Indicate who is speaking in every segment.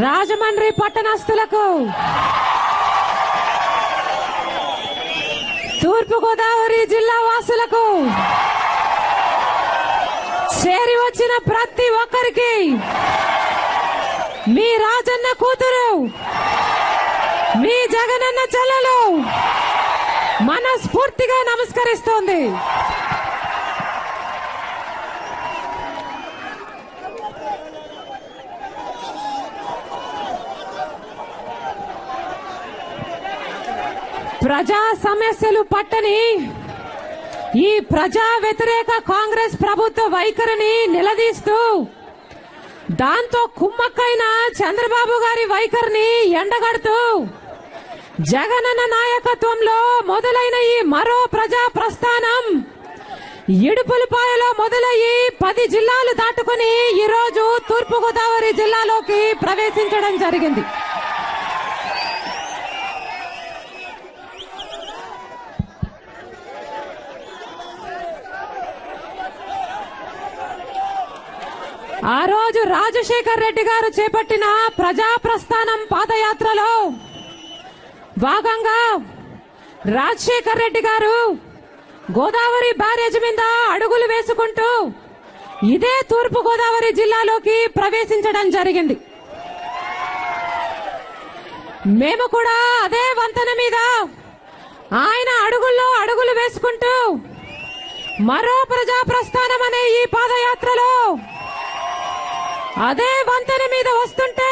Speaker 1: రాజమండ్రి పట్టణస్థులకు, తూర్పు గోదావరి జిల్లా వాసులకు, చేరి వచ్చిన ప్రతి ఒక్కరికి మీ రాజన్న కూతురు, మీ జగనన్న చెల్లెలు మనస్ఫూర్తిగా నమస్కరిస్తోంది. ప్రజా సమస్యలు పట్టని ఈ ప్రజా వ్యతిరేక కాంగ్రెస్ ప్రభుత్వ వైఖరిని నిలదీస్తూ దాంతో కుమ్మక్కైన చంద్రబాబు గారి వైఖరిని ఎండగడుతూ జగనన్న నాయకత్వంలో మొదలైన ఈ మరో ప్రజా ప్రస్థానం ఇడుపులపాయలో మొదలయ్యి 10 జిల్లాలు దాటుకుని ఈ రోజు తూర్పు గోదావరి జిల్లాలోకి ప్రవేశించడం జరిగింది. ఆ రోజు రాజశేఖర్ రెడ్డి గారు చేపట్టిన ప్రజా ప్రస్థానం పాదయాత్రలో భాగంగా రాజశేఖర్ రెడ్డి గారు గోదావరి బ్యారేజ్ మీద అడుగులు వేసుకుంటూ ఇదే తూర్పు గోదావరి జిల్లాలోకి ప్రవేశించడం జరిగింది. మేము కూడా అదే వంతెన మీద ఆయన అడుగుల్లో అడుగులు వేసుకుంటూ మరో ప్రజా ప్రస్థానం అనే ఈ పాదయాత్రలో అదే వంతెన మీద వస్తుంటే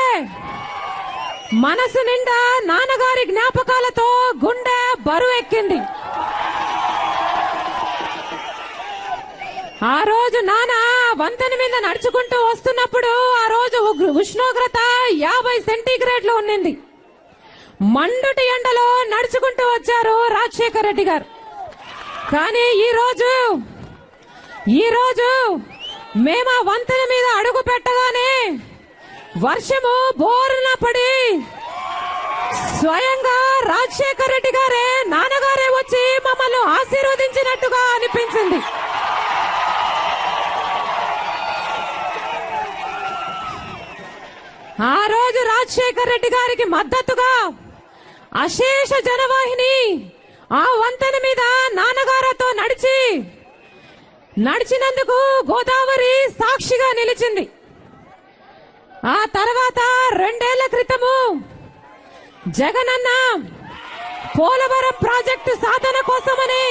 Speaker 1: మనసు నిండా నాన్నగారి జ్ఞాపకాలతో గుండె బరువెక్కింది. ఆ రోజు నాన్న వంతెన మీద నడుచుకుంటూ వస్తున్నప్పుడు ఆ రోజు ఉష్ణోగ్రత 50 సెంటీగ్రేడ్లు ఉన్నింది. మండుటి ఎండలో నడుచుకుంటూ వచ్చారు రాజశేఖర్ రెడ్డి గారు. కానీ ఈ రోజు మేము ఆ వంతెన మీద అడుగు పెట్టగానే వర్షము బోరున పడి స్వయంగా రాజశేఖర్ రెడ్డి గారే నాన్నగారే వచ్చి మమ్మల్ని ఆశీర్వదించినట్టుగా అనిపించింది. ఆ రోజు రాజశేఖర్ రెడ్డి గారికి మద్దతుగా అశేష జనవాహిని ఆ వంతెన మీద నాన్నగారితో నడిచినందుకు గోదావరి సాక్షిగా నిలిచింది. ఆ తర్వాత 2 ఏళ్ల క్రితము జగనన్న పోలవరం ప్రాజెక్టు సాధన కోసమని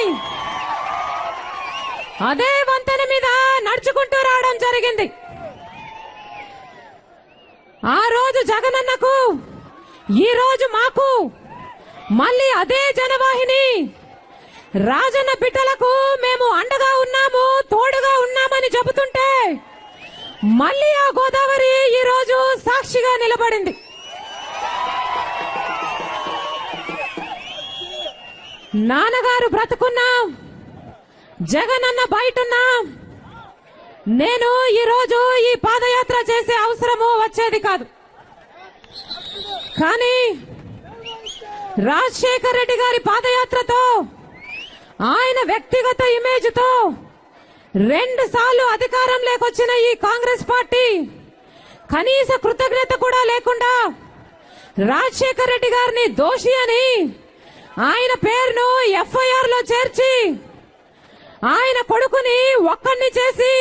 Speaker 1: అదే వంతెన మీద నడుచుకుంటూ రావడం జరిగింది. ఆ రోజు జగనన్నకు, ఈ రోజు మాకు మళ్ళీ అదే జనవాహిని రాజన్న బిడ్డలకు మేము అండగా ఉన్నాము, తోడుగా ఉన్నామని చెబుతుంటే మళ్ళీ ఆ గోదావరి ఈ రోజు సాక్షిగా నిలబడింది. నాన్నగారు బ్రతుకున్నా, జగనన్న బయటున్నా నేను ఈ రోజు ఈ పాదయాత్ర చేసే అవసరము వచ్చేది కాదు. కానీ రాజశేఖర్ రెడ్డి గారి పాదయాత్రతో, ఆయన వ్యక్తిగత ఇమేజ్ తో 2 సార్లు అధికారంలోకి వచ్చిన ఈ కాంగ్రెస్ పార్టీ కనీస కృతజ్ఞత కూడా లేకుండా రాజశేఖర్ రెడ్డి గారిని దోషి అని ఆయన పేరును FIR లో చేర్చి ఆయన కొడుకుని ఒక్కడిని చేసి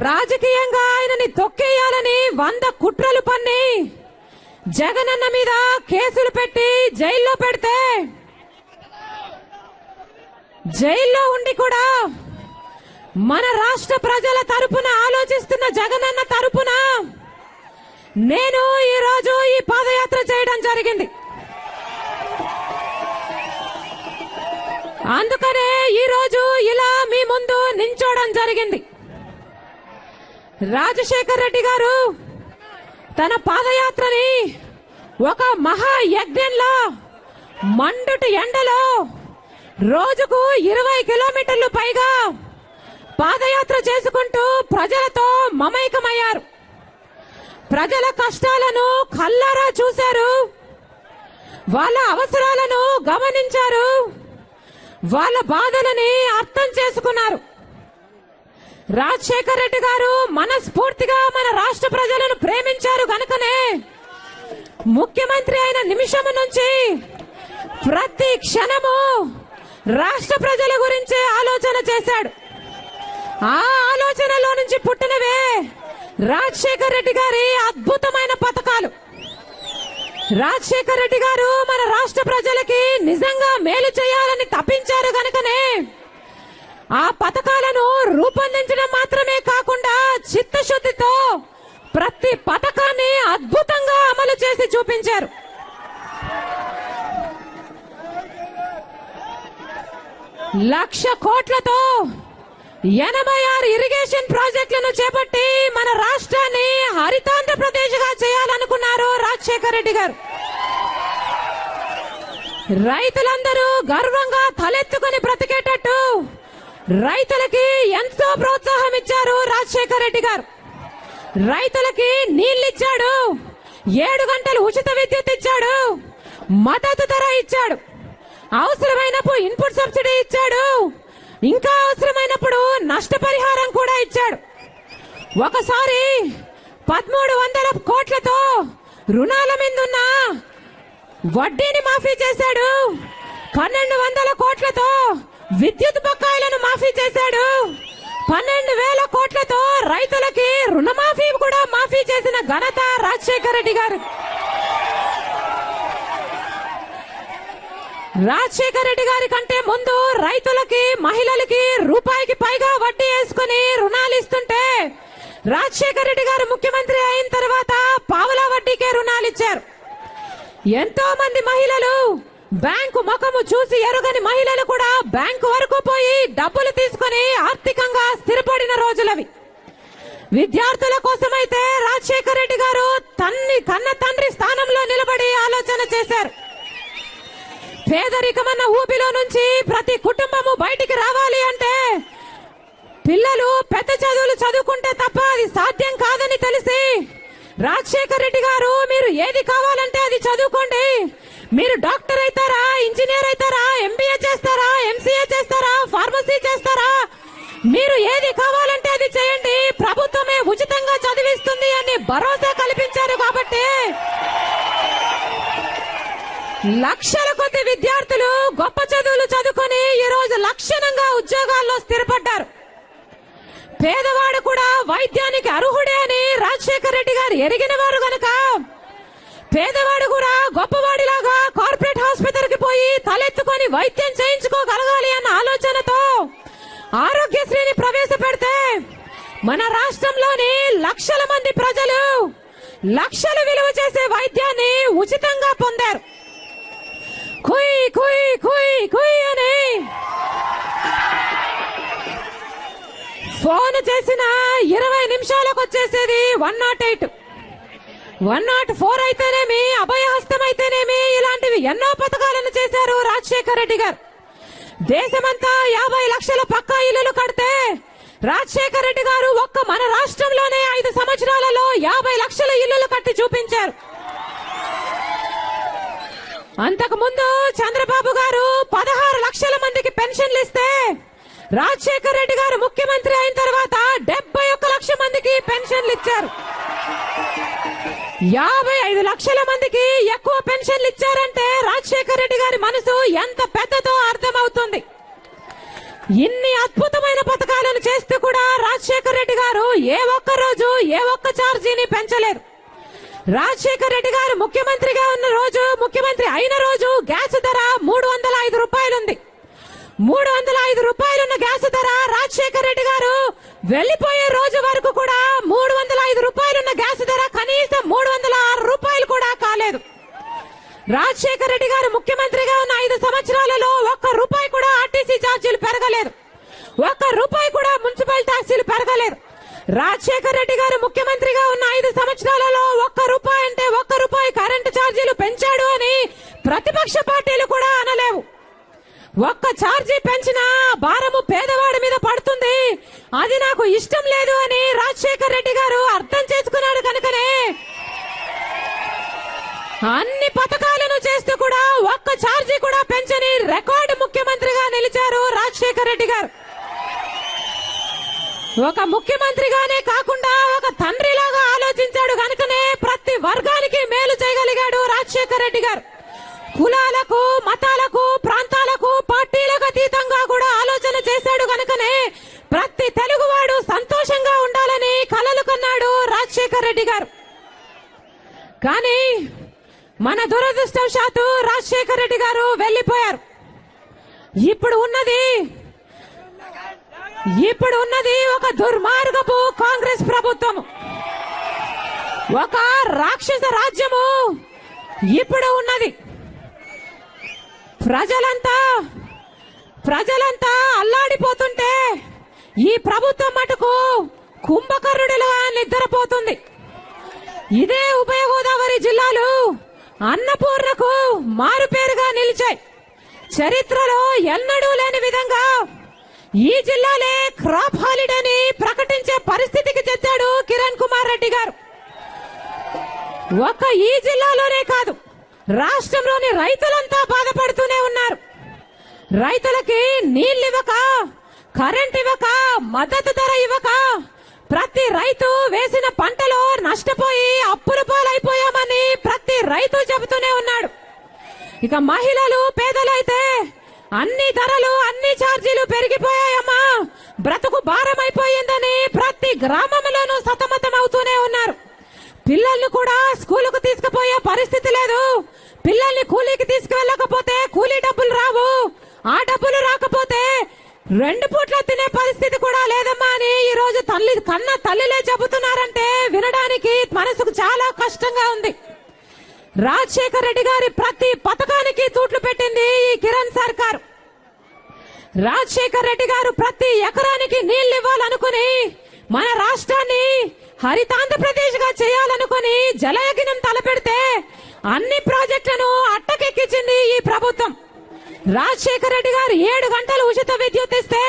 Speaker 1: రాజకీయంగా ఆయనని తొక్కేయాలని 100 కుట్రలు పన్ని జగనన్న మీద కేసులు పెట్టి జైల్లో పెడితే, జైల్లో ఉండి కూడా మన రాష్ట్ర ప్రజల తరపున ఆలోచిస్తున్న జగనన్న తరపున నేను ఈ రోజు ఈ పాదయాత్ర చేయడం జరిగింది. అందుకనే ఈ రోజు ఇలా మీ ముందు నించోవడం జరిగింది. రాజశేఖర్ రెడ్డి గారు తన పాదయాత్రని ఒక మహాయజ్ఞంలో మండుటి ఎండలో రోజుకు 20 కిలోమీటర్లు పైగా పాదయాత్ర చేసుకుంటూ ప్రజలతో మమైకమయ్యారు. ప్రజల కష్టాలను కళ్ళారా చూశారు, వాళ్ళ అవసరాలను గమనించారు, వాళ్ళ బాధలని అర్థం చేసుకున్నారు. రాజశేఖర రెడ్డి గారు మనస్ఫూర్తిగా మన రాష్ట్ర ప్రజలను ప్రేమించారు గనుకనే ముఖ్యమంత్రి అయిన నిమిషం నుంచి ప్రతి క్షణము రాష్ట్ర ప్రజల గురించే ఆలోచన చేశాడు. ఆ ఆలోచనలో నుంచి పుట్టినవే రాజశేఖర రెడ్డి గారి అద్భుతమైన పథకాలు. రాజశేఖర రెడ్డి గారు మన రాష్ట్ర ప్రజలకి నిజంగా మేలు చేయాలని తప్పించారు గనుకనే ఆ పథకాలను రూపొందించడం మాత్రమే కాకుండా చిత్తశుద్ధితో ప్రతి పథకాన్ని అద్భుతంగా అమలు చేసి చూపించారు. లక్ష కోట్లతో 86 ఇరిగేషన్ ప్రాజెక్టులను చేపట్టి మన రాష్ట్రాన్ని హరితాంధ్రప్రదేశ్ గా చేయాలనుకున్నారు రాజశేఖర రెడ్డి గారు. రైతులందరూ గర్వంగా తలెత్తుకుని బ్రతికేటట్టు రైతులకి ఎంతో ప్రోత్సాహం ఇచ్చారు రాజశేఖర రెడ్డి గారు. రైతులకి నీళ్లిచ్చాడు, 7 గంటలు ఉచిత విద్యుత్ ఇచ్చాడు, మద్దతు ధర ఇచ్చాడు, అవసరమైనప్పుడు ఇన్పుట్ సబ్సిడీ ఇచ్చాడు, ఇంకా అవసరమైనప్పుడు నష్టపరిహారం కూడా ఇచ్చాడు. ఒకసారి 1300 కోట్లతో రుణాల మీదున్న వడ్డీని మాఫీ చేశాడు, 1200 కోట్లతో విద్యుత్ బకాయిలను మాఫీ చేశాడు, 12,000 కోట్లతో రైతులకి రుణమాఫీ కూడా మాఫీ చేసిన ఘనత రాజశేఖర రెడ్డి గారు. రాజశేఖర రెడ్డి గారి కంటే ముందు రైతులకి మహిళలకి రూపాయికి పైగా వడ్డీ వేసుకుని రుణాలు ఇస్తుంటే రాజశేఖర రెడ్డి గారు ముఖ్యమంత్రి అయిన తర్వాత పావలా వడ్డీకే రుణాలు ఇచ్చారు. ఎంతో మంది మహిళలు బ్యాంకు ముఖము చూసి ఎరుగని మహిళలు కూడా బ్యాంకు వరకు పోయి డబ్బులు తీసుకుని ఆర్థికంగా స్థిరపడిన రోజులవి. విద్యార్థుల కోసమైతే రాజశేఖర రెడ్డి గారు కన్న తండ్రి స్థానంలో నిలబడి ఆలోచన చేశారు. పేదరికమన్న ఊబిలో నుంచి ప్రతి కుటుంబము బయటికి రావాలి అంటే పిల్లలు పెద్ద చదువులు చదువుకుంటే తప్ప అది సాధ్యం కాదని తెలిసి రాజశేఖర రెడ్డి గారు మీరు ఏది కావాలంటే అది చదువుకోండి, మీరు డాక్టర్ అవుతారా, ఇంజనీర్ అవుతారా, ఎంబీఏ చేస్తారా, ఎంసీఏ చేస్తారా, ఫార్మసీ చేస్తారా, మీరు ఏది కావాలంటే అది చేయండి, ప్రభుత్వమే ఉచితంగా చదివిస్తుంది అని భరోసా కల్పించారు. కాబట్టి లక్షల కొద్ది విద్యార్థులు గొప్ప చదువులు చదువుకొని ఈ రోజు లక్షణంగా ఉద్యోగాల్లో స్థిరపడ్డారు. పేదవాడు కూడా వైద్యానికి అర్హుడే అని రాజశేఖర రెడ్డి గారు ఎరిగిన వారు గనక పేదవాడు కూడా గొప్పవాడిలాగా కార్పొరేట్ హాస్పిటల్కి పోయి తలెత్తుకొని వైద్యం చేయించుకోగలగాలి అన్న ఆలోచనతో ఆరోగ్యశ్రీని ప్రవేశపెడితే మన రాష్ట్రంలోని లక్షల మంది ప్రజలు లక్షలు విలువ చేసే వైద్యాన్ని ఉచితంగా పొందారు. కుయ్ కుయ్ కుయ్ కుయ్ అని ఫోన్ చేసిన 20 నిమిషాలకు వచ్చేసేది 108, 104 అయితేనేమి, అభయహస్తం అయితేనేమి, ఇలాంటివి ఎన్నో పథకాలను చేశారు రాజశేఖర రెడ్డి గారు. దేశమంతా 50 లక్షల పక్కా ఇళ్లు కడితే రాజశేఖర రెడ్డి గారు ఒక్క మన రాష్ట్రంలోనే 5 సంవత్సరాలలో 50 లక్షల ఇళ్లు కట్టి చూపించారు. అంతకు ముందు చంద్రబాబు గారు 16 లక్షల మందికి పెన్షన్లు ఇస్తే రాజశేఖర రెడ్డి గారు ముఖ్యమంత్రి అయిన తర్వాత 71 లక్షల మందికి పెన్షన్లు ఇచ్చారు. 55 లక్షల మందికి ఎక్కువ పెన్షన్లు ఇచ్చారంటే రాజశేఖర రెడ్డి గారి మనసు ఎంత పెద్దదో అర్థమవుతుంది. ఇన్ని అద్భుతమైన పథకాలను చేస్తూ కూడా రాజశేఖర రెడ్డి గారు ఏ ఒక్క రోజు ఏ ఒక్క ఛార్జీని పెంచలేదు. రాజశేఖర రెడ్డి గారు ముఖ్యమంత్రిగా ఉన్న రోజు, ముఖ్యమంత్రి అయిన రోజు గ్యాస్ ధర 305 రూపాయలు ఉంది. 305 రూపాయలున్న గ్యాస్ ధర రాజశేఖర రెడ్డి గారు వెళ్లిపోయే రోజు వరకు కూడా 305 రూపాయలున్న గ్యాస్ ధర కనీసం 306 రూపాయలు కూడా కాలేదు. రాజశేఖర రెడ్డి గారు ముఖ్యమంత్రిగా ఉన్న 5 సంవత్సరాలలో 1 రూపాయి కూడా ఆర్టీసీ ఛార్జీలు పెరగలేదు, 1 రూపాయి కూడా మున్సిపల్ ట్యాక్సీలు పెరగలేదు. రాజశేఖర రెడ్డి గారు ముఖ్యమంత్రిగా ఉన్న 5 సంవత్సరాలలో 1 రూపాయి అంటే 1 రూపాయి కరెంటు ఛార్జీలు పెంచాడు అని ప్రతిపక్ష పార్టీలు కూడా అనలేవు. 1 ఛార్జీ పెంచినా భారము పేదవాడి మీద పడుతుంది, అది నాకు ఇష్టం లేదు అని రాజశేఖర రెడ్డి గారు అర్థం చేసుకున్నాడు. కనుకనే అన్ని పథకాలను చేస్తూ కూడా 1 ఛార్జీ కూడా పెంచని రికార్డు ముఖ్యమంత్రిగా నిలిచారు రాజశేఖర రెడ్డి గారు. ఒక ముఖ్యమంత్రిగానే కాకుండా ఒక తండ్రిలాగా ఆలోచించాడు గనుకనే ప్రతి వర్గానికి మేలు చేయగలిగాడు రాజశేఖర రెడ్డి గారు. కులాలకు, మతాలకు, ప్రాంతాలకు, పార్టీలకు అతీతంగా కూడా ఆలోచన చేశాడు గనుకనే ప్రతి తెలుగువాడు సంతోషంగా ఉండాలని కలలు కన్నాడు రాజశేఖర రెడ్డి గారు. కానీ మన దురదృష్టవశాత్తు రాజశేఖర రెడ్డి గారు వెళ్లిపోయారు. ఇప్పుడు ఉన్నది ఒక దుర్మార్గపు కాంగ్రెస్ ప్రభుత్వం, ఒక రాక్షస రాజ్యము ఇప్పుడు ఉన్నది. ప్రజలంతా అల్లాడిపోతుంటే ఈ ప్రభుత్వం మటుకు కుంభకర్ణుడిలా నిద్రపోతుంది. ఇదే ఉభయ గోదావరి జిల్లాలు అన్నపూర్ణకు మారుపేరుగా నిలిచాయి. చరిత్రలో ఎన్నడూ లేని విధంగా ఈ జిల్లాలే క్రాప్ హాలిడేని ప్రకటించే పరిస్థితికి తెచ్చాడు కిరణ్ కుమార్ రెడ్డి గారు. ఒక్క ఈ జిల్లాలోనే కాదు, రాష్ట్రంలోని రైతులంతా బాధపడుతూనే ఉన్నారు. రైతులకి నీళ్లివ్వక, కరెంట్ ఇవ్వక, మద్దతు ధర ఇవ్వక ప్రతి రైతు వేసిన పంటలో నష్టపోయి అప్పుల పాలైపోయామని ప్రతి రైతు చెబుతూనే ఉన్నాడు. ఇక మహిళలు, పేదలైతే అన్ని ధరలు, అన్ని ఛార్జీలు పెరిగిపోయాయమ్మా, బ్రతుకు భారమైపోయిందని ప్రతి గ్రామంలోనూ సతమతం అవుతూనే ఉన్నారు. పిల్లల్ని కూడా స్కూలుకు తీసుకుపోయే పరిస్థితి లేదు. పిల్లల్ని కూలీకి తీసుకువెళ్ళకపోతే కూలీ డబ్బులు రావు. ఆ డబ్బులు రాకపోతే 2 పూట్ల తినే పరిస్థితి కూడా లేదమ్మా అని ఈ రోజు కన్న తల్లిలే చెబుతున్నారంటే వినడానికి మనసుకు చాలా కష్టంగా ఉంది. రాజశేఖర రెడ్డి గారి ప్రతి పథకానికి తూట్లు పెట్టింది ఈ కిరణ్ సర్కార్. రాజశేఖర రెడ్డి గారు ప్రతి ఎకరానికి నీళ్లు ఇవ్వాలనుకుని మన రాష్ట్రాన్ని హరితాంధ్రప్రదేశ్ గా చేయాలనుకుని జలయజ్ఞం తలపెడితే అన్ని ప్రాజెక్టులను అట్టకెక్కించింది ఈ ప్రభుత్వం. రాజశేఖర రెడ్డి గారు 7 గంటలు ఉచిత విద్యుత్ ఇస్తే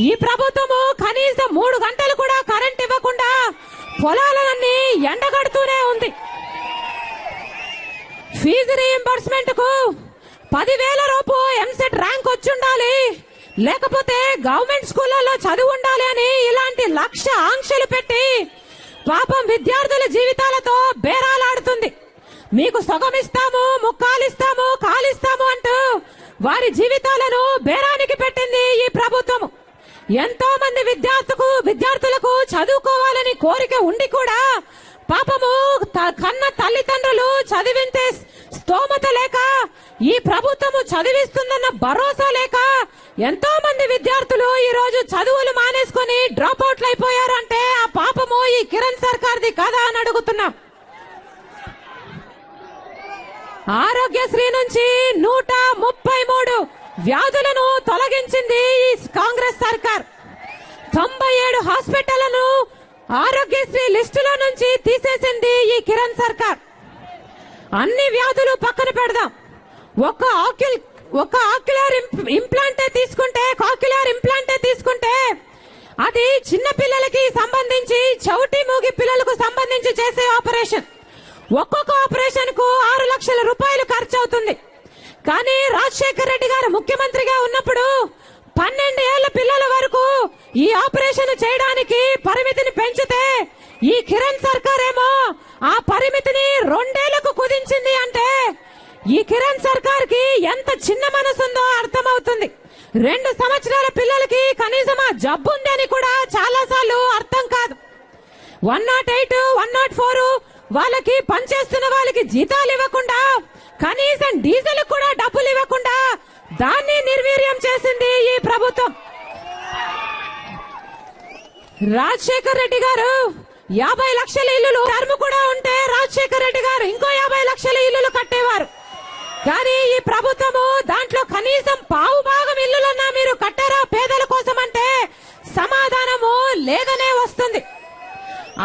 Speaker 1: ఈ ప్రభుత్వము కనీసం 3 గంటలు కూడా కరెంట్ ఇవ్వకుండా పొలాలన్నీ ఎండగడుతూనే ఉంది. ఫీజు రీయింబర్స్మెంట్ కు 10,000 రూపు ఎంసెట్ ర్యాంక్ వచ్చుండాలి, లేకపోతే గవర్నమెంట్ స్కూళ్లలో చదువు ఉండాలి అని ఇలాంటి లక్ష ఆంక్షలు పెట్టి పాపం విద్యార్థుల జీవితాలతో బేరాలాడుతుంది. మీకు సగమిస్తాము, ముక్కాలిస్తాము, కాలిస్తాము అంటూ వారి జీవితాలను బేరానికి పెట్టింది ఈ ప్రభుత్వం. ఎంతో మంది విద్యార్థులకు చదువుకోవాలని కోరిక ఉండి కూడా పాపము కన్న తల్లిదండ్రులు చదివించే స్తోమత లేక, ఈ ప్రభుత్వము చదివిస్తుందన్న భరోసా లేక ఎంతో మంది విద్యార్థులు ఈ రోజు చదువులు మానేసుకుని డ్రాప్ అవుట్లు అయిపోయారు. అంటే ఆ పాపము ఈ కిరణ్ సర్కార్ది కాదా అని అడుగుతున్నాం. ఆరోగ్యశ్రీ నుంచి 133 వ్యాధులను తొలగించింది ఈ కాంగ్రెస్ సర్కార్. 97 హాస్పిటళ్లను ఆరోగ్యశ్రీ లిస్టులో నుంచి తీసేసింది ఈ కిరణ్ సర్కార్. అన్ని వ్యాధులు పక్కన పెడదాం, ఒక ఆక్యులర్ ఇంప్లాంటే తీసుకుంటే అది చిన్న పిల్లలకి సంబంధించి, చౌటి మూగి పిల్లలకు సంబంధించి చేసే ఆపరేషన్. ఒక్కొక్క ఆపరేషన్ కు 6 లక్షల రూపాయలు ఖర్చు అవుతుంది. కానీ రాజశేఖర రెడ్డి గారు ముఖ్యమంత్రిగా ఉన్నప్పుడు 12 ఏళ్ల పిల్లల వరకు ఈ ఆపరేషన్ చేయడానికి పరిమితిని పెంచితే ఈ కిరణ్ సర్కార్ ఏమో ఆ పరిమితిని 2 ఏళ్లకు కుదించింది. అంటే ఈ కిరణ్ సర్కార్ కి ఎంత చిన్న మనసుందో అర్థమవుతుంది. 2 సంవత్సరాల పిల్లలకి కనీసం ఆ జబ్బు ఉంది అని కూడా చాలా సార్లు అర్థం కాదు. 108, 104 వాళ్ళకి పనిచేస్తున్న వాళ్ళకి జీతాలు ఇవ్వకుండా, కనీసం డీజిల్ కూడా డబ్బులు ఇవ్వకుండా దాన్ని నిర్వీర్యం చేసింది ఈ ప్రభుత్వం. రాజశేఖర రెడ్డి గారు 50 లక్షల ఇల్లులు టర్మ్ కూడా ఉంటే రాజశేఖర రెడ్డి గారు ఇంకో 50 లక్షల ఇల్లులు కట్టేవారు. కానీ ఈ ప్రభుత్వము దాంట్లో కనీసం పావు భాగం ఇల్లులన్నా మీరు కట్టారా పేదల కోసం అంటే సమాధానము లేదనే వస్తుంది.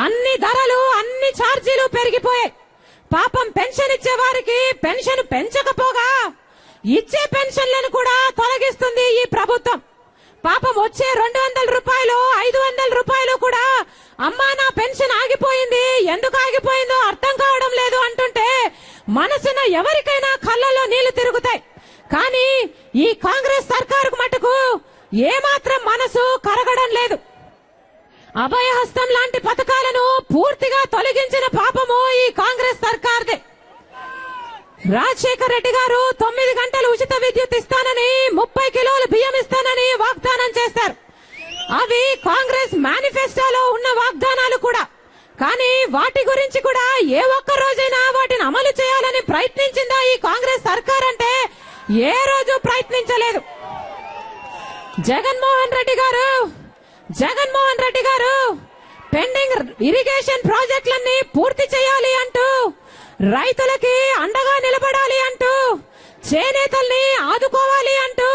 Speaker 1: అన్ని ధరలు, అన్ని ఛార్జీలు పెరిగిపోయాయి. పాపం పెన్షన్ ఇచ్చే వారికి పెన్షన్ పెంచకపోగా ఇచ్చే పెన్షన్లను కూడా తొలగిస్తుంది ఈ ప్రభుత్వం. పాపం వచ్చే 200 రూపాయలు, 500 రూపాయలు కూడా అమ్మా నా పెన్షన్ ఆగిపోయింది, ఎందుకు ఆగిపోయిందో అర్థం కావడం లేదు అంటుంటే మనసున ఎవరికైనా కళ్ళల్లో నీళ్లు తిరుగుతాయి. కానీ ఈ కాంగ్రెస్ సర్కారుకు మటుకు ఏమాత్రం మనసు కరగడం లేదు. అభయహస్తం లాంటి పథకాలను పూర్తిగా తొలగించిన పాపము ఈ కాంగ్రెస్ సర్కార్దే. రాజశేఖర్ రెడ్డి గారు 9 గంటలు ఉచిత విద్యుత్ ఇస్తానని 30 కిలోలు బియ్యం ఇస్తానని వాగ్దానం చేశారు. అవి కాంగ్రెస్ మేనిఫెస్టోలో ఉన్న వాగ్దానాలు కూడా. కానీ వాటి గురించి కూడా ఏ ఒక్క రోజైనా వాటిని అమలు చేయాలని ప్రయత్నించిందా ఈ కాంగ్రెస్ సర్కార్ అంటే ఏ రోజు ప్రయత్నించలేదు. జగన్మోహన్ రెడ్డి గారు పెండింగ్ ఇరిగేషన్ ప్రాజెక్టులన్నీ పూర్తి చేయాలి అంటూ, రైతులకి అండగా నిలబడాలి అంటూ, చేనేతల్ని ఆదుకోవాలి అంటూ,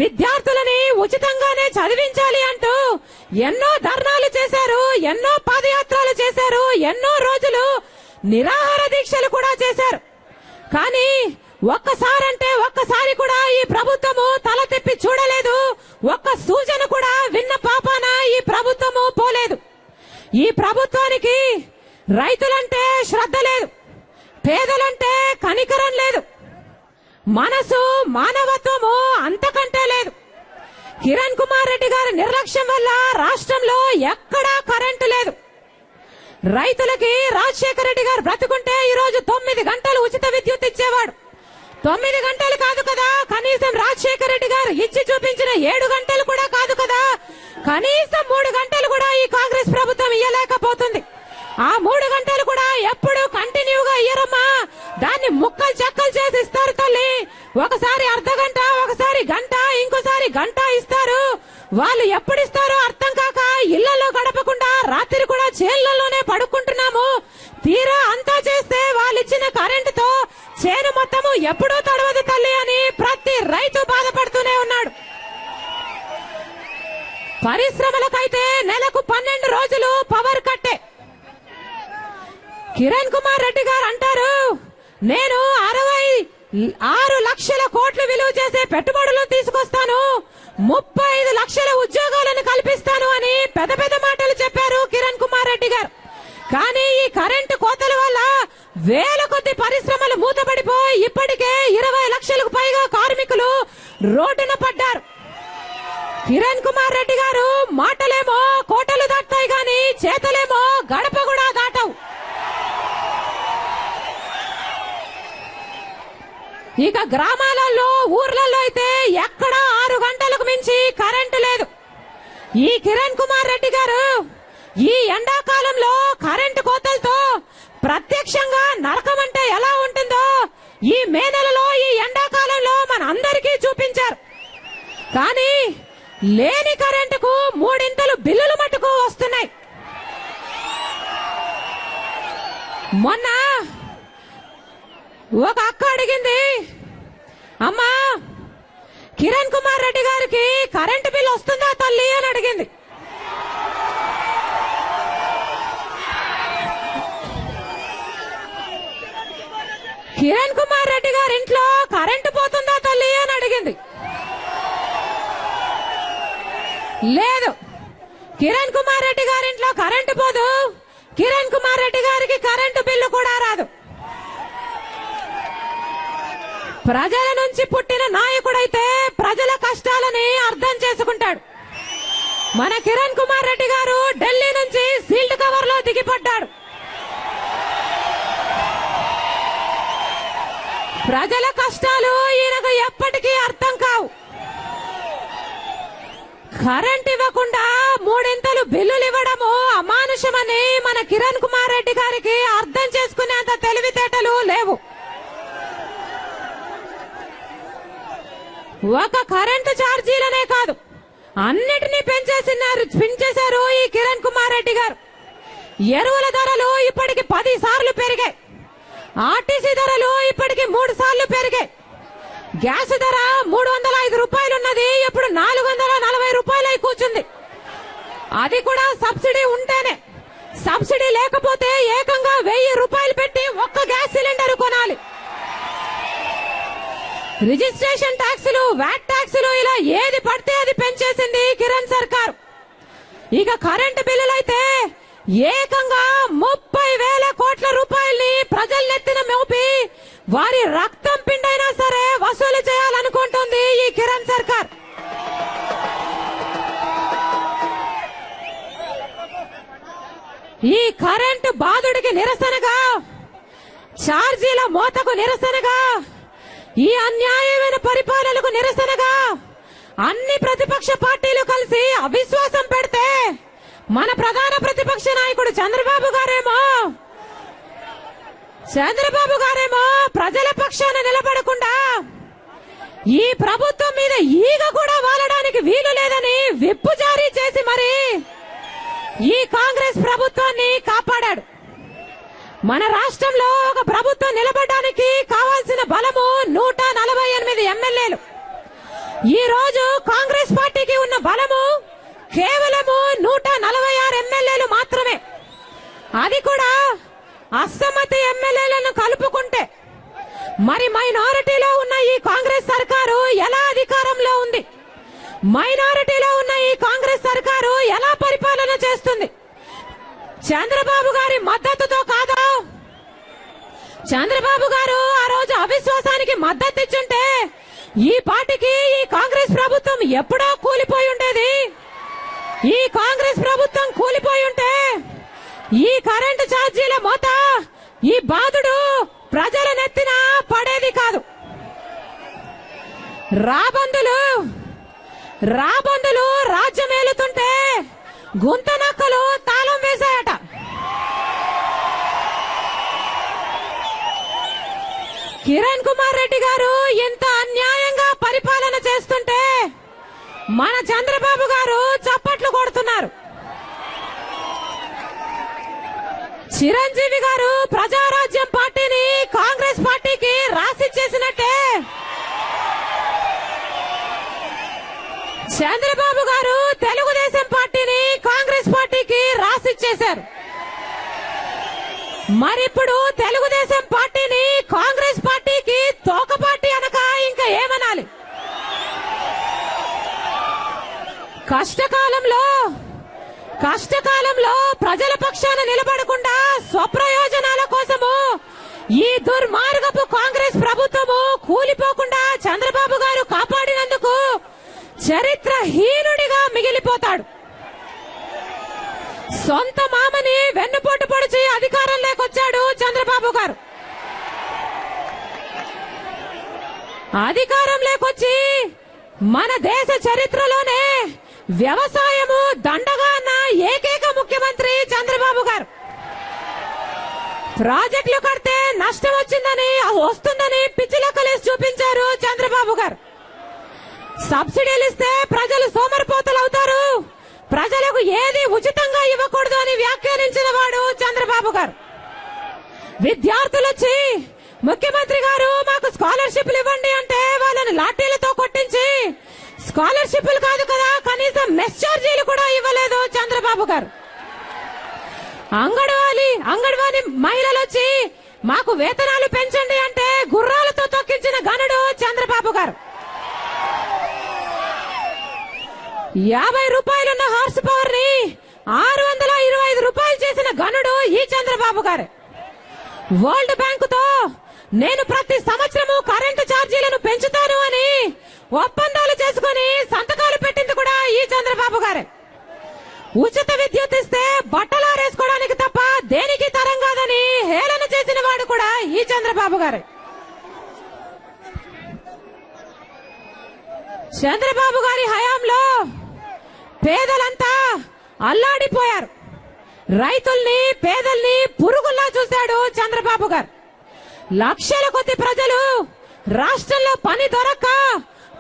Speaker 1: విద్యార్థులని ఉచితంగానే చదివించాలి అంటూ ఎన్నో ధర్నాలు చేశారు, ఎన్నో పాదయాత్రలు చేశారు, ఎన్నో రోజులు నిరాహార దీక్షలు కూడా చేశారు. కానీ ఒక్కసారి కూడా ఈ ప్రభుత్వము తల తిప్పి చూడలేదు. ఒక్క సూచన కూడా విన్న పాపాన ఈ ప్రభుత్వము పోలేదు. ఈ ప్రభుత్వానికి రైతులంటే శ్రద్ధ లేదు, పేదలంటే కనికరం లేదు, మనసు మానవత్వము అంతకంటే లేదు. కిరణ్ కుమార్ రెడ్డి గారి నిర్లక్ష్యం వల్ల రాష్ట్రంలో ఎక్కడా కరెంటు లేదు. రైతులకి రాజశేఖర రెడ్డి గారు బ్రతుకుంటే ఈ రోజు 9 గంటలు ఉచిత విద్యుత్ ఇచ్చేవాడు. 9 గంటలు కాదు కదా, కనీసం రాజశేఖర రెడ్డి గారు ఇచ్చి చూపించిన 7 గంటలు కూడా కాదు కదా, కనీసం 3 గంటలు కూడా ఈ కాంగ్రెస్ ప్రభుత్వం ఇయ్యలేకపోతుంది. ఆ 3 గంటలు కూడా ఎప్పుడు కంటిన్యూగా ఇయ్యరమ్మా. దాన్ని ముక్కలు చెక్కలు చేసి ఇస్తారు తల్లి. ఒకసారి అర్ధ గంట, ఒకసారి గంట, ఇంకోసారి గంట ఇస్తారు. వాళ్ళు ఎప్పుడు ఇస్తారో అర్థం కాక ఇళ్లలో గడపకుండా రాత్రి కూడా చేళ్లలోనే పడుకుంటున్నాము. తీరా అంతా చేస్తే వాళ్ళు ఇచ్చిన కరెంటుతో చేను మొత్తము ఎప్పుడూ తడవదు తల్లి అని ప్రతి రైతు బాధపడుతూనే ఉన్నాడు. పరిశ్రమలకైతే నెలకు 12 రోజులు పవర్ కట్టే. కిరణ్ కుమార్ రెడ్డి గారు అంటారు, నేను 66 లక్షల కోట్లు విలువ చేసే పెట్టుబడులు తీసుకొస్తాను, 35 లక్షల ఉద్యోగాలను కల్పిస్తాను అని పెద్ద పెద్ద మాటలు చెప్పారు కిరణ్ కుమార్ రెడ్డి గారు. కానీ ఈ కరెంటు కోతల వల్ల వేల కొద్ది పరిశ్రమలు మూతపడిపోయి ఇప్పటికే 20 లక్షలకు పైగా కార్మికులు రోడ్డున పడ్డారు. కిరణ్ కుమార్ రెడ్డి గారు మాటలేమో కోటలు దాటాయి గాని చేతలేమో గడప కూడా దాటవు. ఇక గ్రామాలలో ఊర్లలో అయితే ఎక్కడా 6 గంటలకు మించి కరెంటు లేదు. ఈ కిరణ్ కుమార్ రెడ్డి గారు ఈ ఎండాకాలంలో కరెంటు కోతలతో ప్రత్యక్షంగా నరకం అంటే ఎలా ఉంటుందో ఈ మే నెలలో ఈ ఎండాకాలంలో మన అందరికీ చూపించారు. కానీ లేని కరెంటుకు 3 బిల్లులు మటుకు వస్తున్నాయి. మొన్న ఒక అక్క అడిగింది, అమ్మా కిరణ్ కుమార్ రెడ్డి గారికి కరెంటు బిల్లు వస్తుందా తల్లి అని అడిగింది. కిరణ్ కుమార్ రెడ్డి గారి ఇంట్లో కరెంటు పోతుందా తల్లి అని అడిగింది. లేదు, కిరణ్ కుమార్ రెడ్డి గారి ఇంట్లో కరెంటు పోదు, కిరణ్ కుమార్ రెడ్డి గారికి కరెంటు బిల్లు కూడా రాదు. ప్రజల నుంచి పుట్టిన నాయకుడైతే ప్రజల కష్టాలని అర్థం చేసుకుంటాడు. మన కిరణ్ కుమార్ రెడ్డి గారు ఢిల్లీ నుంచి సీల్డ్ కవర్ లో దిగిపడ్డాడు. ప్రజల కష్టాలు ఈయనకు ఎప్పటికీ అర్థం కావు. కరెంట్ ఇవ్వకుండా 3 బిల్లులు ఇవ్వడము అమానుషమని మన కిరణ్ కుమార్ రెడ్డి గారికి అర్థం చేసుకునేంత తెలివితేటలు లేవు. ఒక కరెంటు ఛార్జీలనే కాదు అన్నిటినీ పెంచేశారు ఈ కిరణ్ కుమార్ రెడ్డి గారు. ఎరువుల ధరలు ఇప్పటికి 10 సార్లు పెరిగాయి. ఆర్టీసీ ధరలు ఇప్పటికి 3 సార్లు పెరిగాయి. గ్యాస్ ధర 305 రూపాయలు ఉన్నది, ఇప్పుడు 440 రూపాయలు కూర్చుంది. అది కూడా సబ్సిడీ ఉంటేనే. సబ్సిడీ లేకపోతే ఏకంగా 1000 రూపాయలు పెట్టి ఒక్క గ్యాస్ సిలిండర్ కొనాలి. రిజిస్ట్రేషన్ ట్యాక్సులు, వ్యాట్ ట్యాక్సులు ఇలా ఏది పడితే అది పెంచేసింది కిరణ్ సర్కార్. ఇక కరెంటు బిల్లులైతే ఏకంగా 30,000 కోట్ల రూపాయల్ని ప్రజల నెత్తిన మోపి వారి రక్తం పిండైనా సరే వసూలు చేయాలనుకుంటుంది ఈ కిరణ్ సర్కార్. ఈ కరెంటు బాధుడికి నిరసనగా, ఛార్జీల మోతకు నిరసనగా, ఈ అన్యాయమైన పరిపాలనకు నిరసనగా అన్ని ప్రతిపక్ష పార్టీలు కలిసి అవిశ్వాసం పెడితే మన ప్రధాన ప్రతిపక్ష నాయకుడు చంద్రబాబు గారేమో ప్రజల పక్షాన నిలబడకుండా ఈ ప్రభుత్వం మీద ఈగ కూడా వాలడానికి వీలు లేదని విప్పు జారీ చేసి మరి ఈ కాంగ్రెస్ ప్రభుత్వాన్ని కాపాడాడు. మన రాష్ట్రంలో ఒక ప్రభుత్వం నిలబడడానికి కావాల్సిన బలము 148 ఎమ్మెల్యేలు. ఈ రోజు కాంగ్రెస్ పార్టీకి ఉన్న బలము కేవలము 146 ఎమ్మెల్యేలు మాత్రమే. అది కూడా అసమ్మతి ఎమ్మెల్యేలను కలుపుకుంటే మరి మైనారిటీలో ఉన్న ఈ కాంగ్రెస్ సర్కారు ఎలా అధికారంలో ఉంది? మైనారిటీలో ఉన్న ఈ కాంగ్రెస్ సర్కారు ఎలా పరిపాలన చేస్తుంది? చంద్రబాబు గారి మద్దతుతో కాదా? చంద్రబాబు గారు ఆ రోజు అవిశ్వాసానికి మద్దతు ఇచ్చుంటే ఈ పార్టీకి ఈ కాంగ్రెస్ ప్రభుత్వం ఎప్పుడో కూలిపోయి ఉండేది. ఈ కాంగ్రెస్ ప్రభుత్వం కూలిపోయి ఉంటే ఈ కరెంటు ఛార్జీల మోత, ఈ బాధుడు ప్రజల నెత్తిన పడేది కాదు. రాబందులు రాజ్యమేలుతుంటే గుంత నక్కలు తాళం వేశాయట. కిరణ్ కుమార్ రెడ్డి గారు ఎంత అన్యాయంగా పరిపాలన చేస్తుంటే మన చంద్రబాబు గారు చప్పట్లు కొడుతున్నారు. చిరంజీవి గారు ప్రజారాజ్యం పార్టీని కాంగ్రెస్ పార్టీకి రాసిచ్చేసినట్టే చంద్రబాబు గారు తెలుగుదేశం పార్టీని కాంగ్రెస్ పార్టీకి రాసిచ్చేశారు. మరిప్పుడు తెలుగుదేశం పార్టీని కాంగ్రెస్ పార్టీకి తోక పార్టీ అనక ఇంకా ఏమనాలి? కష్టకాలంలో ప్రజల పక్షాన నిలబడకుండా స్వప్రయోజనాల కోసము ఈ దుర్మార్గపు కాంగ్రెస్ ప్రభుత్వము కూలిపోకుండా చంద్రబాబు గారు కాపాడినందుకు చరిత్రహీనుడిగా మిగిలిపోతాడు. సొంత మామని వెన్నుపోటు పొడిచి అధికారం లేకొచ్చాడు చంద్రబాబు గారు. అధికారం లేకొచ్చి మన దేశ చరిత్రలోనే వ్యవసాయము దండగా అన్న ఏకైక ముఖ్యమంత్రి చంద్రబాబు గారు. ప్రాజెక్టులు కడితే నష్టం వస్తుందని పిచ్చి లెక్కలేసి చూపించారు చంద్రబాబు గారు. సబ్సిడీలు ఇస్తే ప్రజలు సోమరిపోతులు అవుతారు, ప్రజలకు ఏది ఉచితంగా ఇవ్వకూడదు అని వ్యాఖ్యానించిన వాడు చంద్రబాబు గారు. విద్యార్థులు వచ్చి ముఖ్యమంత్రి గారు మాకు స్కాలర్షిప్లు ఇవ్వండి అంటే వాళ్ళని లాఠీలతో కొట్టించి స్కాలర్షిప్లు కాదు కదా కనీసం మెస్ ఛార్జీలు కూడా ఇవ్వలేదు చంద్రబాబు గారు. అంగన్వాడీ మహిళలు వచ్చి మాకు వేతనాలు పెంచండి అంటే గుర్రాలతో తొక్కించిన ఘనుడు చంద్రబాబు గారు. 50 రూపాయలున్న హార్స్ పవర్ ని 625 రూపాయలు చేసిన ఘనుడు ఈ చంద్రబాబు గారు. వరల్డ్ బ్యాంకుతో నేను ప్రతి సంవత్సరము కరెంటు ఛార్జీలను పెంచుతాను అని ఒప్పందాలు చేసుకుని సంతకాలు పెట్టింది కూడా ఈ చంద్రబాబు గారే. ఉచిత విద్యుత్ ఇస్తే బట్టలారేసుకోవడానికి తప్ప దేనికి తరం కాదని హేళన చేసిన వాడు కూడా ఈ చంద్రబాబు గారే. చంద్రబాబు గారి హయాంలో పేదలంతా అల్లాడిపోయారు. రైతుల్ని పేదల్ని పురుగుల్లా చూశాడు చంద్రబాబు గారు. లక్షల కొద్ది ప్రజలు రాష్ట్రంలో పని దొరక్క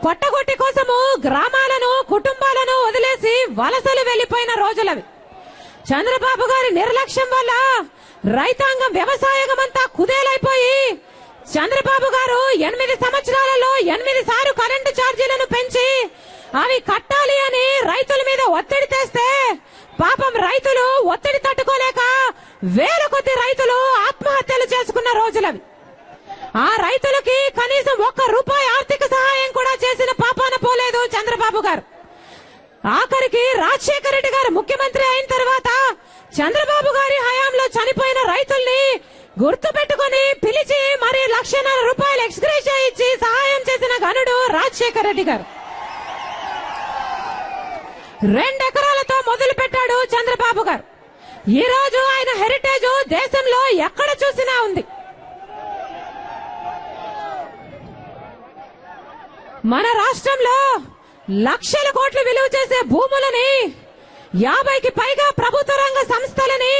Speaker 1: పొట్టగొట్టి కోసము గ్రామాలను కుటుంబాలను వదిలేసి వలసలు వెళ్లిపోయిన రోజులవి. చంద్రబాబు గారి నిర్లక్ష్యం వల్ల రైతాంగం వ్యవసాయమంతా కుదేలైపోయి చంద్రబాబు గారు 8 సంవత్సరాలలో 8 సార్లు కరెంటు ఛార్జీలను పెంచి అవి కట్టాలి అని రైతుల మీద ఒత్తిడి తెస్తే పాపం రైతులు ఒత్తిడి తట్టుకోలేక వేల కొద్ది రైతులు ఆత్మహత్యలు చేసుకున్న రోజులవి. ఆ రైతులకి కనీసం ₹1 ఆర్థిక సహాయం కూడా చేసిన పాపాన పోలేదు చంద్రబాబు గారు. ఆఖరికి రాజశేఖర రెడ్డి గారు ముఖ్యమంత్రి అయిన తర్వాత చంద్రబాబు గారి హయాంలో చనిపోయిన రైతుల్ని గుర్తు పెట్టుకుని పిలిచి మరి ₹1,50,000 ఎక్స్గ్రేషియా ఇచ్చి సహాయం చేసిన ఘనుడు రాజశేఖర రెడ్డి గారు. 2 ఎకరాలతో మొదలు పెట్టాడు చంద్రబాబు గారు. ఈ రోజు ఆయన హెరిటేజ్ దేశంలో ఎక్కడ చూసినా ఉంది. మన రాష్ట్రంలో లక్షల కోట్లు విలువ చేసే భూములని 50కి పైగా ప్రభుత్వ రంగ సంస్థలని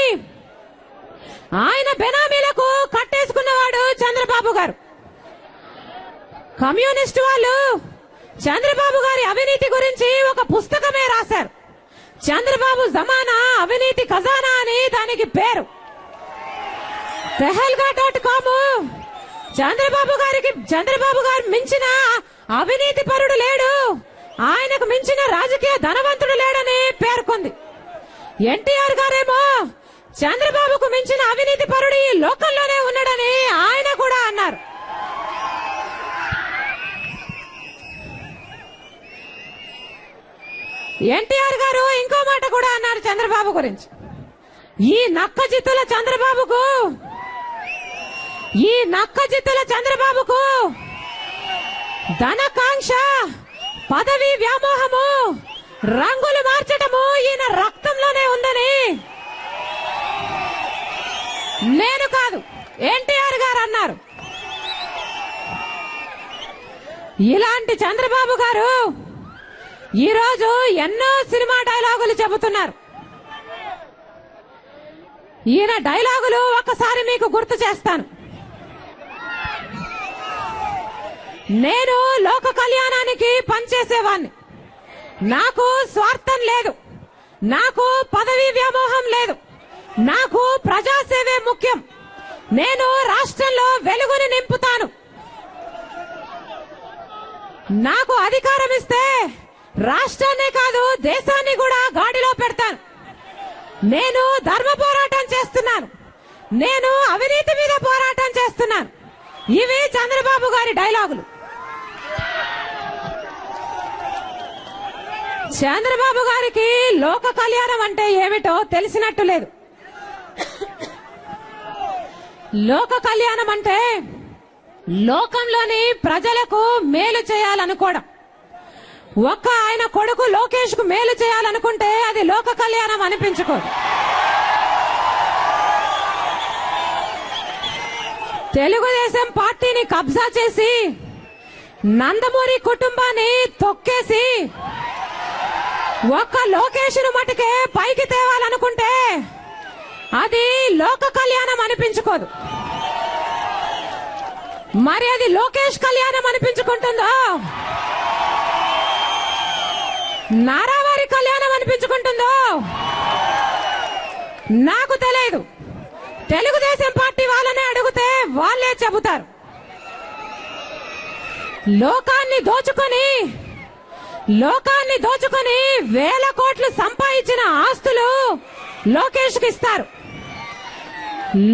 Speaker 1: ఆయన బెనామీలకు కట్టేసుకున్నవాడు చంద్రబాబు గారు. కమ్యూనిస్ట్ వాళ్ళు చంద్రబాబు గారి అవినీతి గురించి ఒక పుస్తకమే రాశారు. చంద్రబాబు జమానా అవినీతి ఖజానా అని దానికి పేరు. tehelga.com చంద్రబాబు గారు మించిన అవినీతి పరుడు లేడు, ఆయనకు మించిన రాజకీయ ధనవంతుడు లేడని పేర్కొంది. ఎన్టీఆర్ గారేమో చంద్రబాబుకు మించిన అవినీతి పరుడు ఈ లోకంలోనే ఉన్నాడని ఆయన కూడా అన్నారు. ఎన్టీఆర్ గారు ఇంకో మాట కూడా అన్నారు చంద్రబాబు గురించి. ఈ నక్క జిత్తుల చంద్రబాబుకు ధనకాంక్ష, పదవి వ్యామోహము, రంగులు మార్చటము ఈయన రక్తంలోనే ఉందని నేను కాదు ఎన్టీఆర్ గారు అన్నారు. ఇలాంటి చంద్రబాబు గారు ఈరోజు ఎన్నో సినిమా డైలాగులు చెబుతున్నారు. ఈయన డైలాగులు ఒకసారి మీకు గుర్తు చేస్తాను. నేను లోక కళ్యాణానికి పనిచేసేవాణ్ణి, నాకు స్వార్థం లేదు, నాకు పదవి వ్యామోహం లేదు, నాకు ప్రజాసేవే ముఖ్యం, నేను రాష్ట్రంలో వెలుగుని నింపుతాను, నాకు అధికారం ఇస్తే రాష్ట్రాన్నే కాదు దేశాన్ని కూడా గాడిలో పెడతాను, నేను ధర్మ పోరాటం చేస్తున్నాను, నేను అవినీతి మీద పోరాటం చేస్తున్నాను. ఇవి చంద్రబాబు గారి డైలాగులు. చంద్రబాబు గారికి లోక కళ్యాణం అంటే ఏమిటో తెలిసినట్టు లేదు. లోక కళ్యాణం అంటే లోకంలోని ప్రజలకు మేలు చేయాలనుకోవడం. ఒక్క ఆయన కొడుకు లోకేష్ కు మేలు చేయాలనుకుంటే అది లోక కళ్యాణం అనిపించుకోదు. తెలుగుదేశం పార్టీని కబ్జా చేసి నందమూరి కుటుంబాన్ని తొక్కేసి ఒక్క లోకేష్ ను మటుకే పైకి తేవాలనుకుంటే అది లోక కళ్యాణం అనిపించుకోదు. మరి అది లోకేష్ కళ్యాణం అనిపించుకుంటుందో, నారావారి కళ్యాణం అనిపించుకుంటుందో నాకు తెలియదు. తెలుగుదేశం పార్టీ వాళ్ళనే అడిగితే వాళ్ళే చెబుతారు. లోకాన్ని దోచుకొని వేల కోట్లు సంపాదించిన ఆస్తులు లోకేష్ కి ఇస్తారు.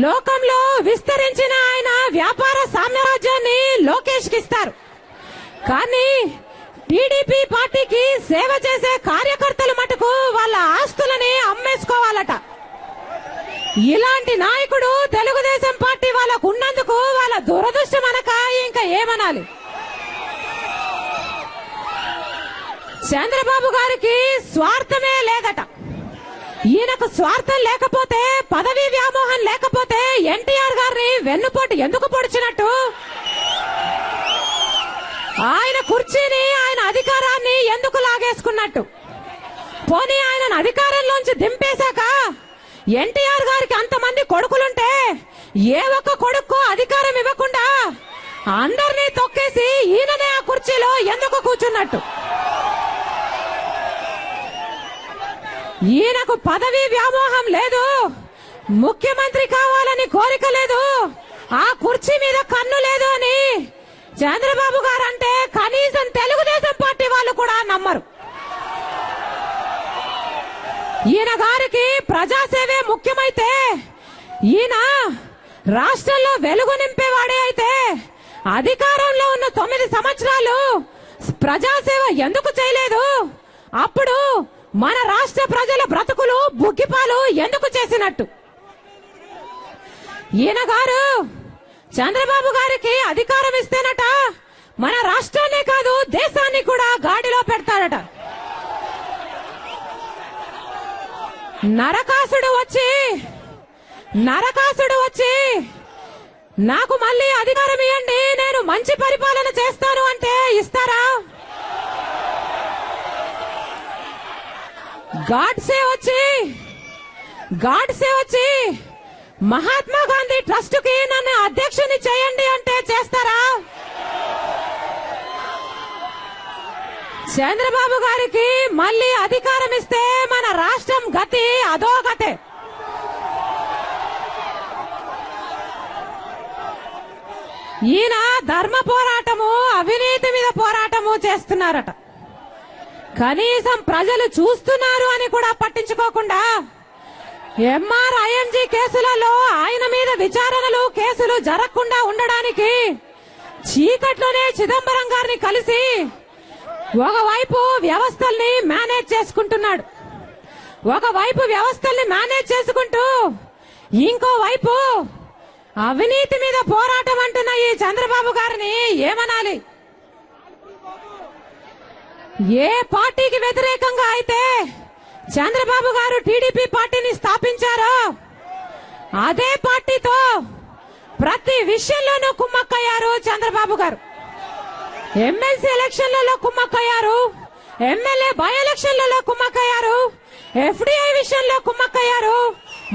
Speaker 1: లోకంలో విస్తరించిన ఆయన వ్యాపార సామ్రాజ్యాన్ని లోకేష్ కి ఇస్తారు. కానీ టీడీపీ పార్టీకి సేవ చేసే కార్యకర్తలు మటుకు వాళ్ళ ఆస్తులని అమ్మేసుకోవాలట. ఇలాంటి నాయకుడు తెలుగుదేశం పార్టీ వాళ్ళకు ఉన్నందుకు వాళ్ళ దురదృష్టం అనక ఇంకా ఏమనాలి. చంద్రబాబు గారికి స్వార్థమే లేదట. ఈయనకు స్వార్థం లేకపోతే, పదవి వ్యామోహం లేకపోతే ఎన్టీఆర్ గారిని వెన్నుపోటు ఎందుకు పొడిచినట్టు? ఆయన కుర్చీని, ఆయన అధికారాన్ని ఎందుకు లాగేసుకున్నట్టు? పోనీ ఆయనను అధికారంలోంచి దింపేశాక ఎన్టీఆర్ గారికి అంతమంది కొడుకులుంటే ఏ ఒక్క కొడుకు అధికారం ఇవ్వకుండా అందరినీ తొక్కేసి ఈయననే ఆ కుర్చీలో ఎందుకు కూర్చున్నట్టు? ఈయనకు పదవి వ్యామోహం లేదు, ముఖ్యమంత్రి కావాలని కోరిక లేదు, ఆ కుర్చీ మీద కన్ను లేదు అని చంద్రబాబు గారు అంటే కనీసం తెలుగుదేశం పార్టీ వాళ్ళు కూడా నమ్మరు. ఈయన గారికి ప్రజాసేవే ముఖ్యమైతే, ఈయన రాష్ట్రంలో వెలుగు నింపేవాడే అయితే అధికారంలో ఉన్న 9 సంవత్సరాలు ప్రజాసేవ ఎందుకు చేయలేదు? అప్పుడు మన రాష్ట్ర ప్రజల బ్రతుకులు బుగ్గిపాలు ఎందుకు చేసినట్టు? ఈయన గారు చంద్రబాబు గారికి అధికారం ఇస్తేనట మన రాష్ట్రాన్నే కాదు దేశాన్ని కూడా గాడిలో పెడతాడట. నరకాసుడు వచ్చి నాకు మళ్ళీ అధికారం ఇవ్వండి, నేను మంచి పరిపాలన చేస్తాను అంటే ఇస్తారా? గాడ్సే వచ్చి మహాత్మా గాంధీ ట్రస్ట్ కి నన్ను అధ్యక్షుని చేయండి అంటే చేస్తారా? చంద్రబాబు గారికి మళ్ళీ అధికారం ఇస్తే మన రాష్ట్రం గతి అధోగతే. ఈయన ధర్మ పోరాటము, అవినీతి మీద పోరాటము చేస్తున్నారట. కనీసం ప్రజలు చూస్తున్నారు అని కూడా పట్టించుకోకుండా MRIMG కేసులలో ఆయన మీద విచారణలు, కేసులు జరగకుండా ఉండడానికి చీకట్లోనే చిదంబరం గారిని కలిసి ఒకవైపు వ్యవస్థల్ని మేనేజ్ చేసుకుంటూ ఇంకోవైపు అవినీతి మీద పోరాటం అంటున్న ఈ చంద్రబాబు గారిని ఏమనాలి? ఏ పార్టీకి వ్యతిరేకంగా అయితే చంద్రబాబు గారు టీడీపీ పార్టీని స్థాపించారో అదే పార్టీతో ప్రతి విషయంలోనూ కుమ్మక్కయ్యారు చంద్రబాబు గారు. ఎమ్మెల్సీ ఎలక్షన్లలో కుమ్మక్కయ్యారు, ఎమ్మెల్యే బై ఎలక్షన్లలో కుమ్మక్కయ్యారు, FDI విషయంలో కుమ్మక్కయ్యారు.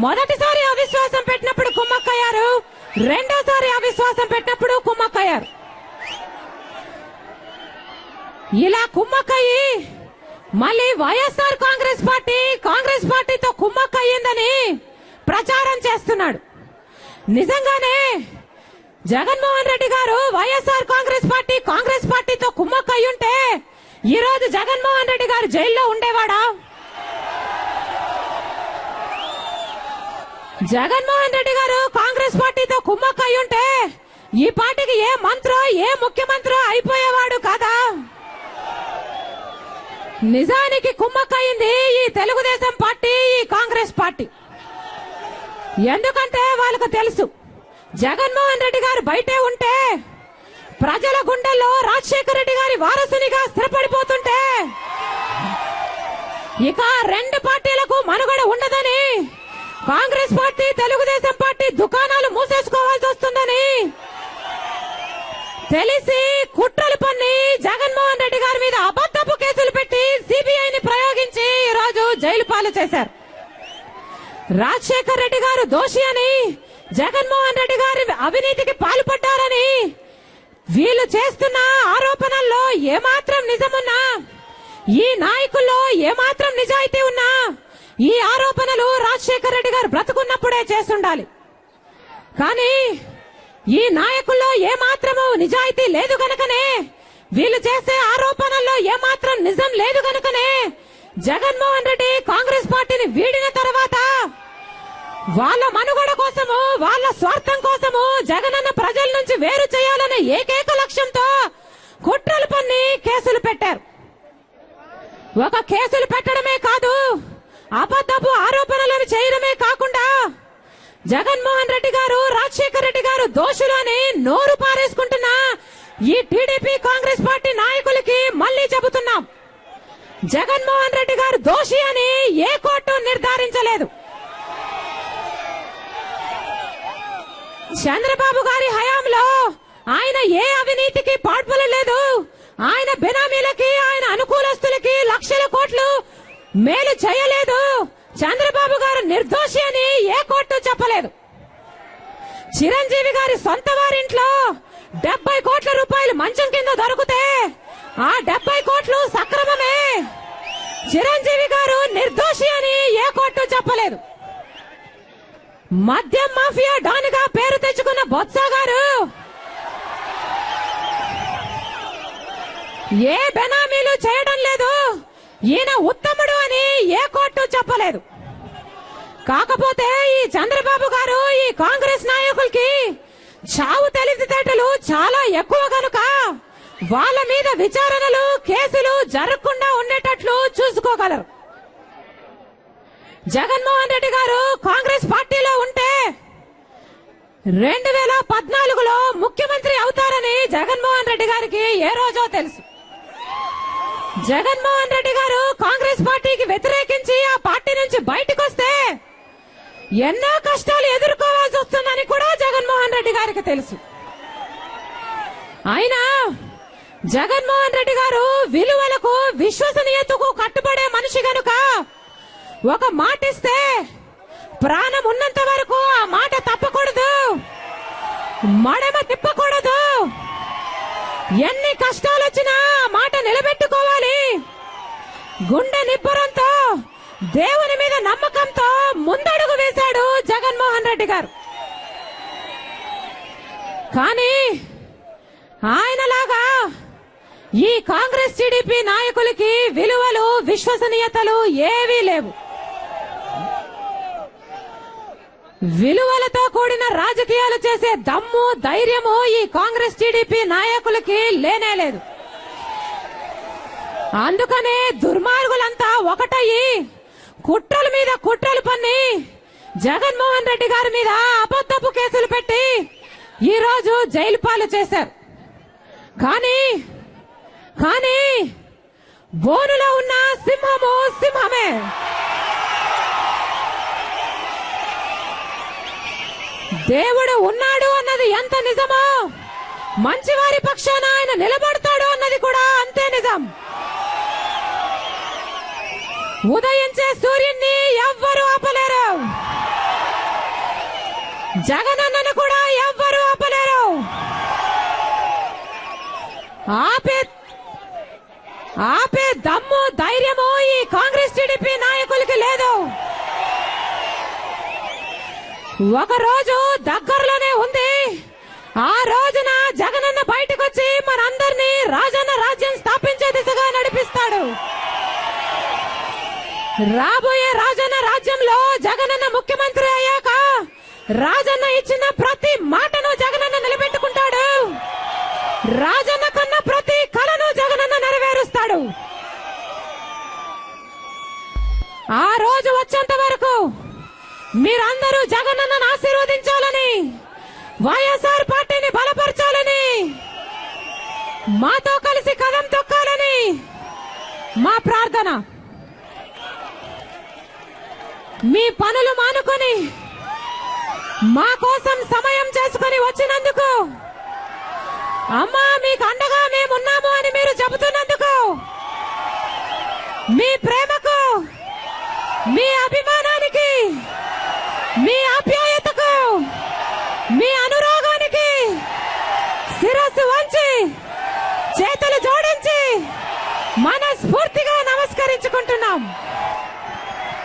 Speaker 1: మొదటిసారి అవిశ్వాసం పెట్టినప్పుడు కుమ్మక్కయ్యారు, రెండోసారి అవిశ్వాసం పెట్టినప్పుడు కుమ్మక్కయ్యారు. ఇలా కుమ్మక్కయ్యి మళ్ళీ వైఎస్ఆర్ కాంగ్రెస్ పార్టీతో కుమ్మక్కయ్యిందని ప్రచారం చేస్తున్నాడు. నిజంగానే జగన్మోహన్ రెడ్డి గారు వైఎస్ఆర్ కాంగ్రెస్ పార్టీతో కుమ్మక్కయ్యుంటే ఈ రోజు జగన్మోహన్ రెడ్డి గారు జైల్లో ఉండేవాడా? జగన్మోహన్ రెడ్డి గారు కాంగ్రెస్ పార్టీతో కుమ్మక్కయ్యుంటే ఈ పార్టీకి ఏ మంత్రో ఏ ముఖ్యమంత్రో అయిపోయేవాడు కదా. నిజానికి కుమ్మక్కయింది ఈ తెలుగుదేశం పార్టీ, ఈ కాంగ్రెస్ పార్టీ. ఎందుకంటే వాళ్ళకు తెలుసు జగన్మోహన్ రెడ్డి గారు బయటే ఉంటే ప్రజల గుండెల్లో రాజశేఖర రెడ్డి గారి వారసునిగా స్థిరపడిపోతుంటే ఇక రెండు పార్టీలకు మనుగడ ఉండదని, కాంగ్రెస్ పార్టీ తెలుగుదేశం పార్టీ దుకాణాలు మూసేసుకోవాల్సి వస్తుందని తెలిసి కుట్రలు పన్ని జగన్మోహన్ రెడ్డి గారి మీద అబద్ధపు కేసులు పెట్టి సిబిఐని ప్రయోగించి ఈ రోజు జైలు పాలు చేశారు. రాజశేఖర రెడ్డి గారు దోషి అని, జగన్మోహన్ రెడ్డి గారి అవినీతికి పాల్పడ్డారని వీళ్ళు చేస్తున్న ఆరోపణల్లో ఏమాత్రం నిజమున్నా, ఈ నాయకుల్లో ఏమాత్రం నిజాయితీ ఉన్నా ఈ ఆరోపణలు రాజశేఖర రెడ్డి గారు బ్రతుకున్నప్పుడే చేస్తుండాలి. కానీ ఈ నాయకుల్లో ఏమాత్రము నిజాయితీ లేదు గనుకనే, వీళ్ళు చేసే ఆరోపణల్లో ఏమాత్రం నిజం లేదు గనుకనే జగన్మోహన్ రెడ్డి కాంగ్రెస్ పార్టీని వీడిన తర్వాత వాళ్ళ మనుగడ కోసము, వాళ్ళ స్వార్థం కోసము జగనన్న ప్రజల నుంచి వేరు చేయాలనే ఏకైక లక్ష్యంతో కుట్రలు పన్ని కేసులు పెట్టారు. ఒక కేసులు పెట్టడమే కాదు, అబద్ధపు ఆరోపణలను చేయడమే కాకుండా జగన్మోహన్ రెడ్డి గారు, రాజశేఖర రెడ్డి గారు దోషులు అని నోరు పారేసుకుంటున్న ఈ టీడీపీ కాంగ్రెస్ పార్టీ నాయకులకి మళ్లీ చెబుతున్నాం, జగన్మోహన్ రెడ్డి గారు దోషి అని ఏ కోర్టు నిర్ధారించలేదు. చంద్రబాబు గారి హయాంలో ఆయన ఏ అవినీతికి పాల్పడలేదు. ఆయన బెనామీలకి, ఆయన అనుకూలస్తులకి లక్షల కోట్లు మేలు చేయలేదు. చంద్రబాబు గారు నిర్దోషి అని ఏ కోర్టు చెప్పలేదు. చిరంజీవి గారి సొంత వారింట్లో 70 కోట్ల రూపాయలు మంచం కింద దొరికితే ఆ 70 కోట్లు సక్రమమే. చిరంజీవి గారు నిర్దోషి అని ఏ కోర్టు చెప్పలేదు. మద్యం మాఫియా డాన్గా పేరు తెచ్చుకున్న బొత్స గారు ఏ బెనామీలు చేయడం లేదు. ఈయన ఉత్తముడు అని ఏ కోర్టు చెప్పలేదు. కాకపోతే ఈ చంద్రబాబు గారు, ఈ కాంగ్రెస్ నాయకులకి చావు తెలివితేటలు చాలా ఎక్కువ గనుక వాళ్ళ మీద విచారణలు, కేసులు జరగకుండా ఉండేటట్లు చూసుకోగలరు. జగన్మోహన్ రెడ్డి గారు కాంగ్రెస్ పార్టీలో ఉంటే 2014లో ముఖ్యమంత్రి అవుతారని జగన్మోహన్ రెడ్డి గారికి ఏ రోజో తెలుసు. జగన్మోహన్ రెడ్డి గారు కాంగ్రెస్ పార్టీకి వ్యతిరేకించి ఆ పార్టీ నుంచి బయటకు వస్తే ఎన్నో కష్టాలు ఎదుర్కోవాల్సి వస్తుందని కూడా జగన్మోహన్ రెడ్డి గారికి తెలుసు. అయినా జగన్మోహన్ రెడ్డి గారు విలువలకు విశ్వసనీయతకు కట్టుబడే మనిషి గనుక ఒక మాట ఇస్తే ప్రాణం ఉన్నంత వరకు ఆ మాట తప్పకూడదు, మడమ తిప్పకూడదు. ఎన్ని కష్టాలు వచ్చినా ఆ మాట నిలబెట్టుకోవాలి. గుండె నిబ్బరంతో దేవుని మీద నమ్మకంతో ముందడుగు వేశాడు జగన్మోహన్ రెడ్డి గారు. కానీ ఆయనలాగా ఈ కాంగ్రెస్ టీడీపీ నాయకులకి విలువలు విశ్వసనీయతలు ఏవీ లేవు. విలువలతో కూడిన రాజకీయాలు చేసే దమ్ము ధైర్యము ఈ కాంగ్రెస్ టీడీపీ నాయకులకి లేనే లేదు. అందుకనే దుర్మార్గులంతా ఒకటయ్యి కుట్రల మీద కుట్రలు పన్ని జగన్మోహన్ రెడ్డి గారి మీద అబద్ధపు కేసులు పెట్టి ఈ రోజు జైలు పాలు చేశారు. కానీ బోనులో ఉన్న సింహము సింహమే. దేవుడు ఉన్నాడు అన్నది ఎంత నిజమో మంచివారి పక్షాన ఆయన నిలబడతాడు అన్నది కూడా అంతే నిజం. ఉదయించే సూర్యున్ని ఎవ్వరూ ఆపలేరు, జగనన్నను కూడా ఎవ్వరూ ఆపలేరు. ఆపే దమ్ము ధైర్యము ఈ కాంగ్రెస్ టీడీపీ నాయకులకి లేదు. ఒక రోజు దగ్గరలోనే ఉంది. ఆ రోజున జగనన్న బయటకు వచ్చి మనందరినీ రాజన్న రాజ్యం స్థాపించే దిశగా నడిపిస్తాడు. రాబోయే రాజన్న రాజ్యంలో జగనన్న ముఖ్యమంత్రి అయ్యాక రాజన్న ఇచ్చిన ప్రతి మాటను జగనన్న నిలబెట్టుకుంటాడు. రాజన్న కన్న ప్రతి కలను జగనన్న నెరవేరుస్తాడు. ఆ రోజు వచ్చేంత వరకు మీరందరూ జగనన్నను ఆశీర్వదించాలని, వైఎస్ఆర్ పార్టీని బలపరచాలని, మాతో కలిసి కదం తొక్కాలని మా ప్రార్థన. మీ పనులు మానుకొని మా కోసం సమయం చేసుకుని వచ్చినందుకు, అమ్మా మీకు అండగా మేమున్నాము అని మీరు చెబుతున్నందుకు, మీ ప్రేమకు, మీ అభిమానానికి, మీ ఆప్యాయతకు, మీ అనురాగానికి శిరస్సు వంచి చేతులు జోడించి మనస్ఫూర్తిగా నమస్కరించుకుంటున్నాం.